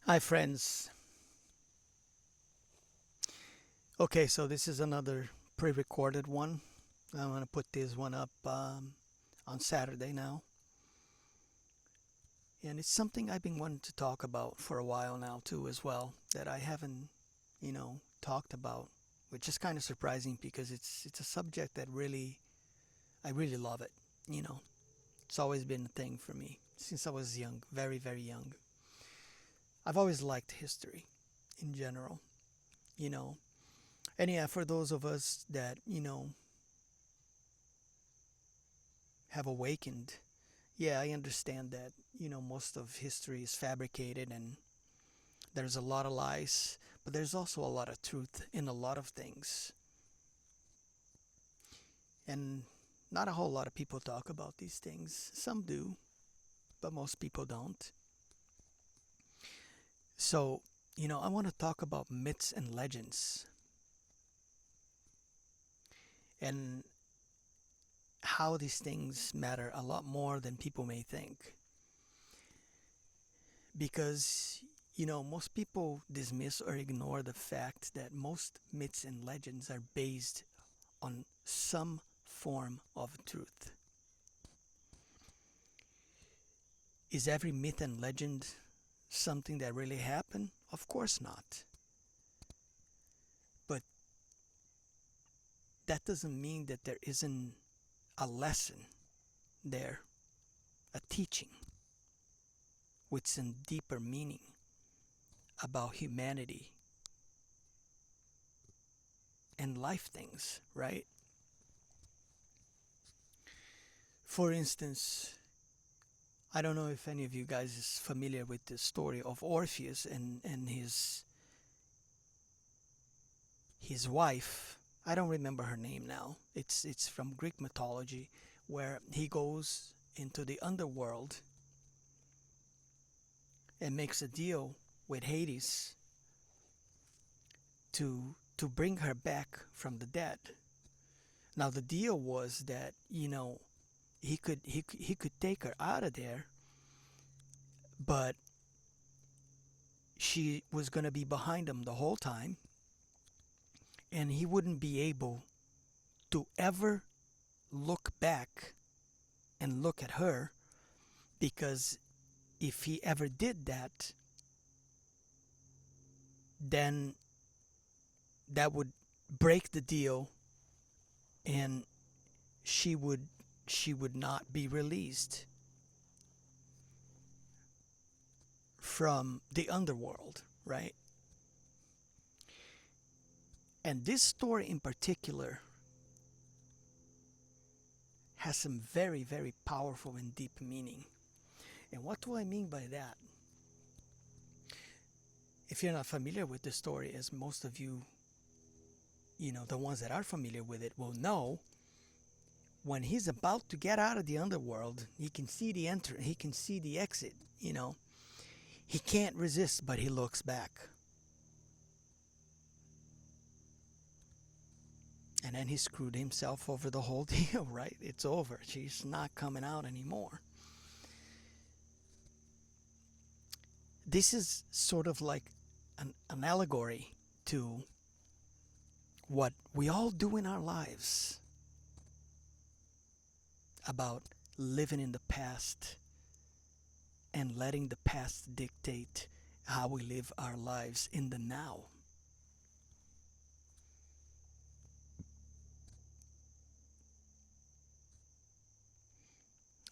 Hi, friends. Okay, so this is another pre recorded one. I'm going to put this one up on Saturday now. And it's something I've been wanting to talk about for a while now, too, as well, that I haven't, talked about, which is kind of surprising because it's a subject that I really love it. You know, it's always been a thing for me since I was young, very, very young. I've always liked history in general, you know. And yeah, for those of us that, have awakened. Yeah, I understand that, most of history is fabricated and there's a lot of lies, but there's also a lot of truth in a lot of things. And not a whole lot of people talk about these things. Some do, but most people don't. So, I want to talk about myths and legends and how these things matter a lot more than people may think. Because, most people dismiss or ignore the fact that most myths and legends are based on some form of truth. Is every myth and legend something that really happened? Of course not. But that doesn't mean that there isn't a lesson there, a teaching with some deeper meaning about humanity and life things, right? For instance, I don't know if any of you guys is familiar with the story of Orpheus and his wife. I don't remember her name now. It's from Greek mythology, where he goes into the underworld and makes a deal with Hades to bring her back from the dead. Now the deal was that he could take her out of there, but she was gonna be behind him the whole time, and he wouldn't be able to ever look back and look at her, because if he ever did that, then that would break the deal, and she would she would not be released from the underworld, right? And this story in particular has some very, very powerful and deep meaning. And what do I mean by that? If you're not familiar with the story, as most of you, the ones that are familiar with it will know, when he's about to get out of the underworld, he can see the he can see the exit, he can't resist, but he looks back. And then he screwed himself over the whole deal, right? It's over. She's not coming out anymore. This is sort of like an allegory to what we all do in our lives about living in the past and letting the past dictate how we live our lives in the now.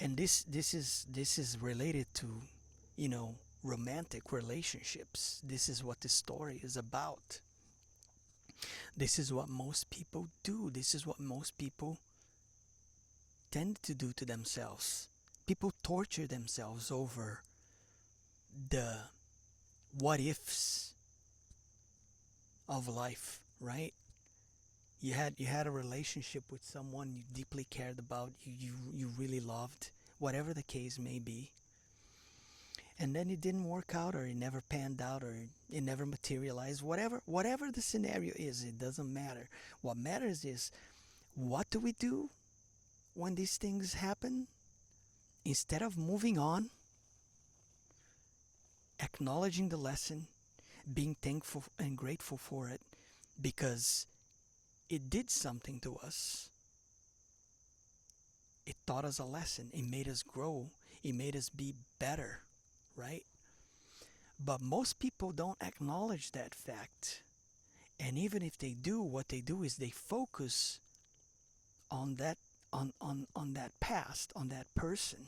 And this is related to, you know, romantic relationships. This is what this story is about. This is what most people do. This is what most people tend to do to themselves. People torture themselves over the what ifs of life, right? You had a relationship with someone you deeply cared about, you really loved, whatever the case may be. And then it didn't work out, or it never panned out, or it never materialized. Whatever the scenario is, it doesn't matter. What matters is, what do we do when these things happen? Instead of moving on, acknowledging the lesson, being thankful and grateful for it because it did something to us. It taught us a lesson. It made us grow. It made us be better, right? But most people don't acknowledge that fact. And even if they do, what they do is they focus on that past, on that person.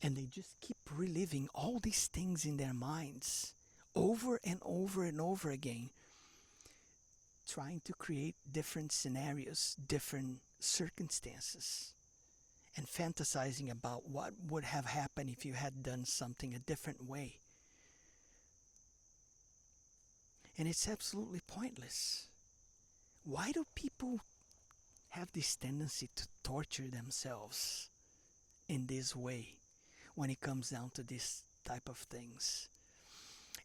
And they just keep reliving all these things in their minds over and over and over again, trying to create different scenarios, different circumstances, and fantasizing about what would have happened if you had done something a different way. And it's absolutely pointless. Why do people have this tendency to torture themselves in this way when it comes down to this type of things?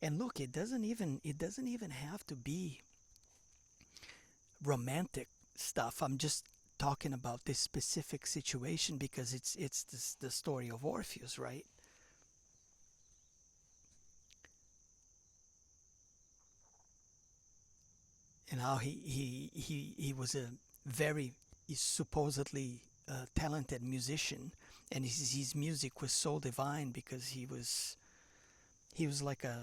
And look, it doesn't even have to be romantic stuff. I'm just talking about this specific situation because it's the story of Orpheus, right? And how he was a very supposedly talented musician, and his music was so divine because he was like a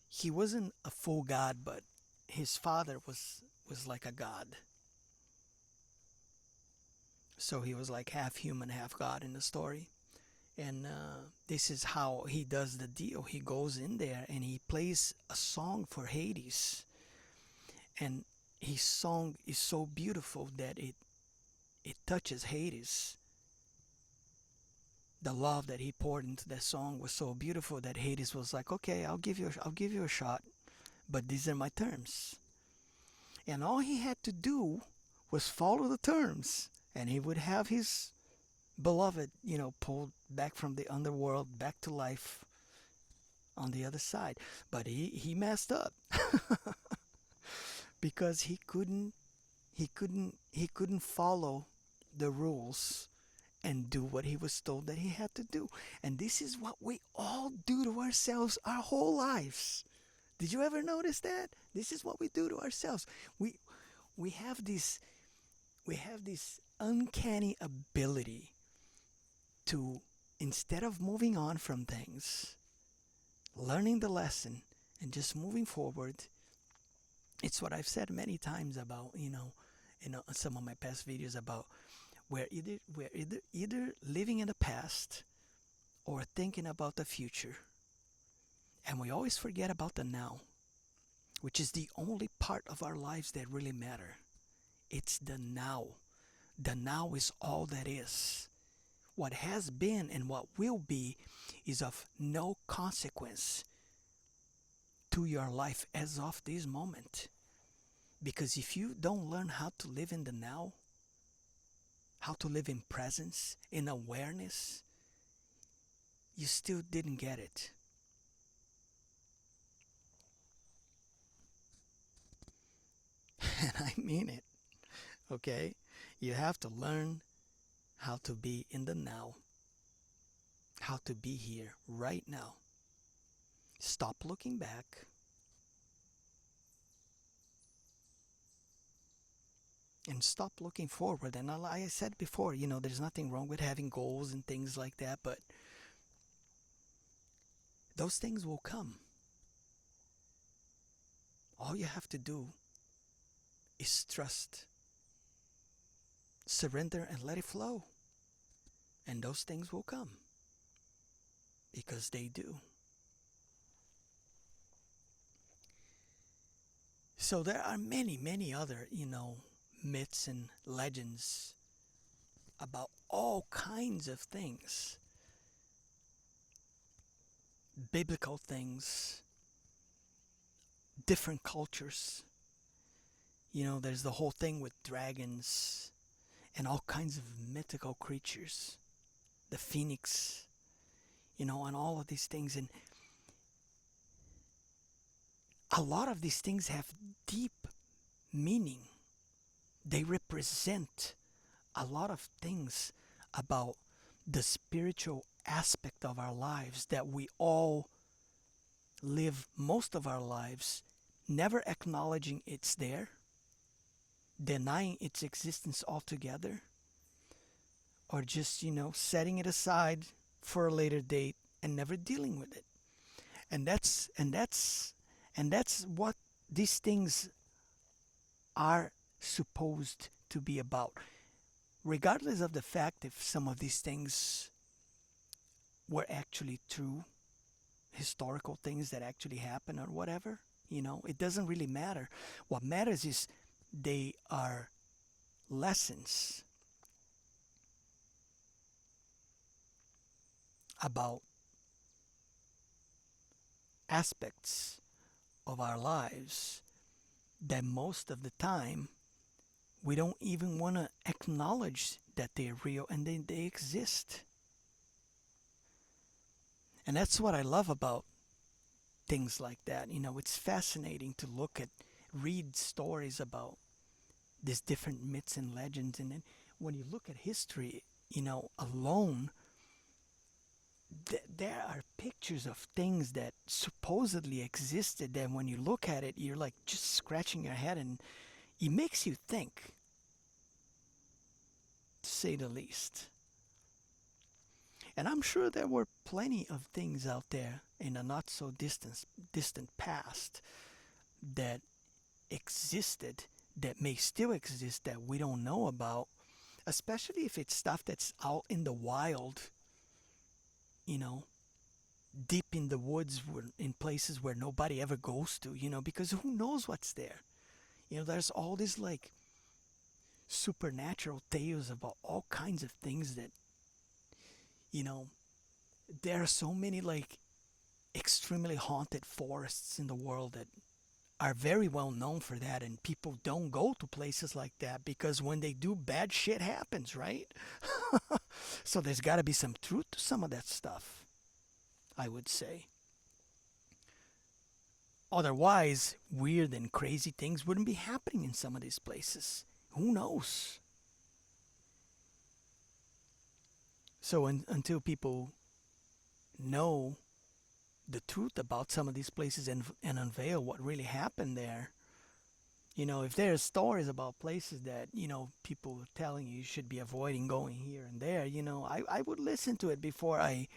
he wasn't a full god, but his father was like a god. So he was like half human, half god in the story. And this is how he does the deal. He goes in there and he plays a song for Hades, and his song is so beautiful that it touches Hades. The love that he poured into that song was so beautiful that Hades was like, "Okay, I'll give you a shot, but these are my terms." And all he had to do was follow the terms, and he would have his beloved, pulled back from the underworld back to life on the other side. But he messed up because he couldn't follow the rules and do what he was told that he had to do. And this is what we all do to ourselves our whole lives. Did you ever notice that? This is what we do to ourselves. We we have this we have this uncanny ability to, instead of moving on from things, learning the lesson and just moving forward. It's what I've said many times about, in some of my past videos about we're either living in the past or thinking about the future, and we always forget about the now, which is the only part of our lives that really matter. It's the now. The now is all that is. What has been and what will be is of no consequence to your life as of this moment. Because if you don't learn how to live in the now, how to live in presence, in awareness, you still didn't get it. And I mean it, okay? You have to learn how to be in the now, how to be here right now. Stop looking back and stop looking forward. And like I said before, there's nothing wrong with having goals and things like that, but those things will come. All you have to do is trust, surrender, and let it flow. And those things will come because they do. So there are many, many other, myths and legends about all kinds of things, biblical things, different cultures. There's the whole thing with dragons and all kinds of mythical creatures, the phoenix, and all of these things. And a lot of these things have deep meaning. They represent a lot of things about the spiritual aspect of our lives that we all live most of our lives never acknowledging it's there, denying its existence altogether, or just, setting it aside for a later date and never dealing with it. And that's what these things are supposed to be about, regardless of the fact if some of these things were actually true, historical things that actually happened or whatever. It doesn't really matter. What matters is they are lessons about aspects of our lives that most of the time we don't even want to acknowledge that they're real and they exist. And that's what I love about things like that. It's fascinating to read stories about these different myths and legends. And then when you look at history, alone, there are pictures of things that supposedly existed. That when you look at it, you're like just scratching your head, and it makes you think, to say the least. And I'm sure there were plenty of things out there in a not so distant past that existed, that may still exist, that we don't know about, especially if it's stuff that's out in the wild, you know, deep in the woods, in places where nobody ever goes to, because who knows what's there. There's all these like supernatural tales about all kinds of things that, you know, there are so many like extremely haunted forests in the world that are very well known for that, and people don't go to places like that because when they do, bad shit happens, right? So there's got to be some truth to some of that stuff, I would say. Otherwise, weird and crazy things wouldn't be happening in some of these places. Who knows? So until people know the truth about some of these places and unveil what really happened there, if there's stories about places that, people are telling you should be avoiding going here and there, I would listen to it before I,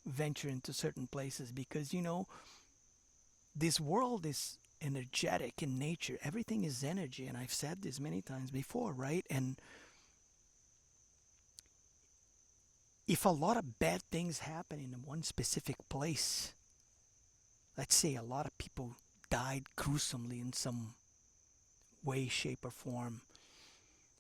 venture into certain places because, this world is energetic in nature. Everything is energy, and I've said this many times before, right? And if a lot of bad things happen in one specific place, let's say a lot of people died gruesomely in some way, shape, or form,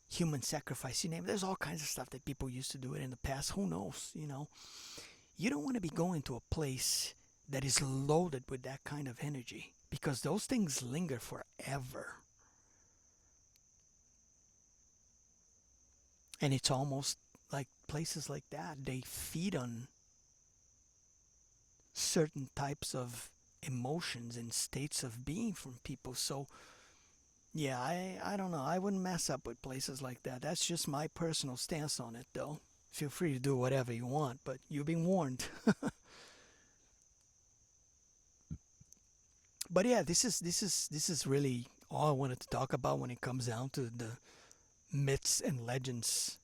human sacrifice, you name it. There's all kinds of stuff that people used to do it in the past. Who knows, You don't want to be going to a place that is loaded with that kind of energy because those things linger forever. And it's almost like places like that, they feed on certain types of emotions and states of being from people. So, yeah, I don't know. I wouldn't mess up with places like that. That's just my personal stance on it, though. Feel free to do whatever you want, but you've been warned. But yeah, this is really all I wanted to talk about when it comes down to the myths and legends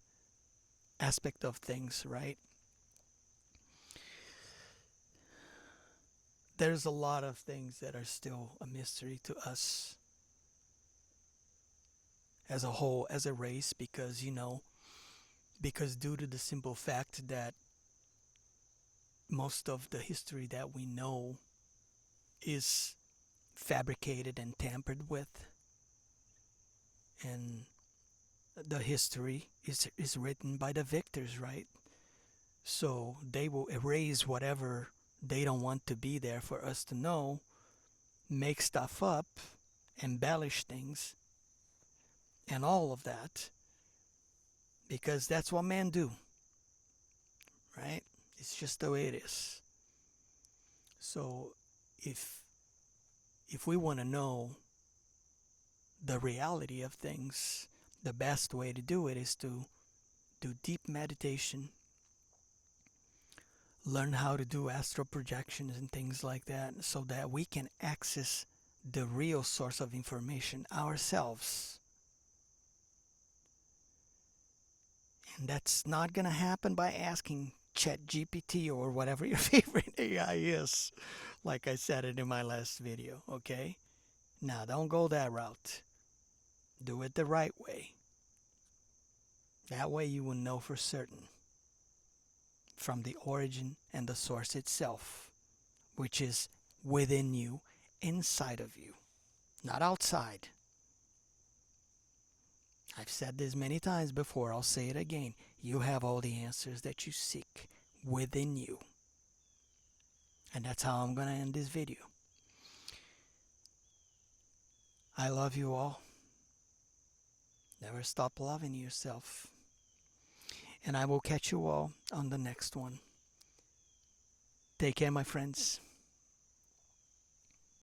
aspect of things, right? There's a lot of things that are still a mystery to us as a whole, as a race, because, because due to the simple fact that most of the history that we know is fabricated and tampered with, and the history is written by the victors, right? So they will erase whatever they don't want to be there for us to know, make stuff up, embellish things, and all of that, because that's what men do, right? It's just the way it is. So if we want to know the reality of things, the best way to do it is to do deep meditation, learn how to do astral projections and things like that, so that we can access the real source of information ourselves. And that's not going to happen by asking ChatGPT or whatever your favorite AI is, like I said it in my last video, okay? Now, don't go that route. Do it the right way. That way you will know for certain from the origin and the source itself, which is within you, inside of you, not outside. I've said this many times before, I'll say it again. You have all the answers that you seek within you. And that's how I'm going to end this video. I love you all. Never stop loving yourself. And I will catch you all on the next one. Take care, my friends.